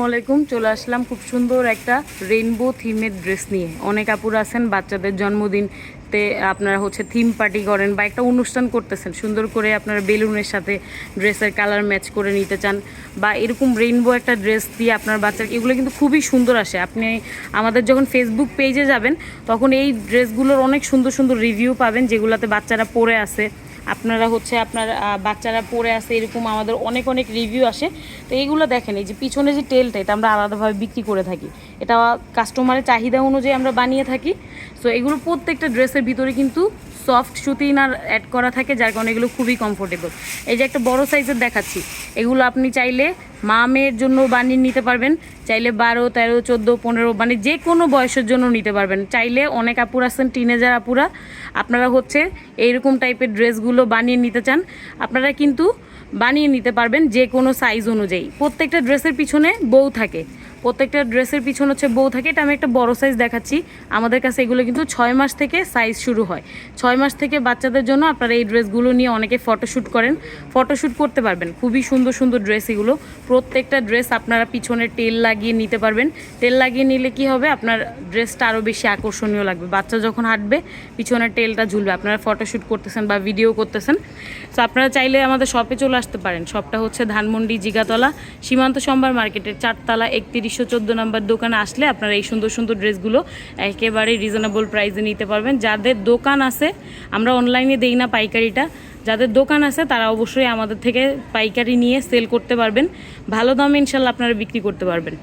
আলাইকুম। চলে আসলাম খুব সুন্দর একটা রেইনবো থিমের ড্রেস নিয়ে। অনেক আপুরা আছেন বাচ্চাদের জন্মদিনতে আপনারা থিম পার্টি করেন বা একটা অনুষ্ঠান করতেছেন, সুন্দর করে আপনারা বেলুনের সাথে ড্রেসের কালার ম্যাচ করে নিতে চান, বা এরকম রেইনবো একটা ড্রেস দিয়ে আপনার বাচ্চার, এগুলো কিন্তু খুবই সুন্দর আসে। আপনি আমাদের যখন ফেসবুক পেজে যাবেন তখন এই ড্রেসগুলোর অনেক সুন্দর সুন্দর রিভিউ পাবেন, যেগুলোতে বাচ্চারা পরে আসে, আপনারা আপনার বাচ্চারা পরে আসে, এরকম আমাদের অনেক অনেক রিভিউ আসে। তো এইগুলো দেখেন, এই যে পিছনে যে টেলটা, এটা আমরা আলাদাভাবে বিক্রি করে থাকি, এটা কাস্টমারের চাহিদা অনুযায়ী আমরা বানিয়ে থাকি। সো এগুলো প্রত্যেকটা ড্রেসের ভিতরে কিন্তু সফট সুতিনার অ্যাড করা থাকে, যার কারণে এগুলো খুবই কমফোর্টেবল। এই যে একটা বড় সাইজের দেখাচ্ছি, এগুলো আপনি চাইলে মা মেয়ের জন্য বানিয়ে নিতে পারবেন, চাইলে 12, 13, 14, 15 মানে যে কোনো বয়সের জন্য নিতে পারবেন। চাইলে অনেক আপুরা আছেন টিনেজার আপুরা, আপনারা এইরকম টাইপের ড্রেসগুলো বানিয়ে নিতে চান, আপনারা কিন্তু বানিয়ে নিতে পারবেন যে কোনো সাইজ অনুযায়ী। প্রত্যেকটা ড্রেসের পিছনে বউ থাকে, প্রত্যেকটা ড্রেসের পিছন বউ থাকে। এটা আমি একটা বড় সাইজ দেখাচ্ছি। আমাদের কাছে এগুলো কিন্তু 6 মাস থেকে সাইজ শুরু হয়। 6 মাস থেকে বাচ্চাদের জন্য আপনারা এই ড্রেসগুলো নিয়ে অনেকে ফটোশ্যুট করেন, ফটোশ্যুট করতে পারবেন। খুবই সুন্দর সুন্দর ড্রেস এগুলো। প্রত্যেকটা ড্রেস আপনারা পিছনে টেল লাগিয়ে নিতে পারবেন। টেল লাগিয়ে নিলে কি হবে, আপনার ড্রেসটা আরও বেশি আকর্ষণীয় লাগবে। বাচ্চা যখন হাঁটবে পিছনের টেলটা ঝুলবে, আপনারা ফটোশ্যুট করতেছেন বা ভিডিও করতেছেন। তো আপনারা চাইলে আমাদের শপে চলে আসতে পারেন। শপটা ধানমন্ডি জিগাতলা সীমান্ত সম্ভার মার্কেটের 4 তলা 3114 নম্বর দোকানে আসলে আপনারা এই সুন্দর সুন্দর ড্রেসগুলো একেবারে রিজনেবল প্রাইসে নিতে পারবেন। যাদের দোকান আছে, আমরা অনলাইনে দেই না পাইকারিটা, যাদের দোকান আছে তারা অবশ্যই আমাদের থেকে পাইকারি নিয়ে সেল করতে পারবেন। ভালো দামে ইনশাল্লাহ আপনারা বিক্রি করতে পারবেন।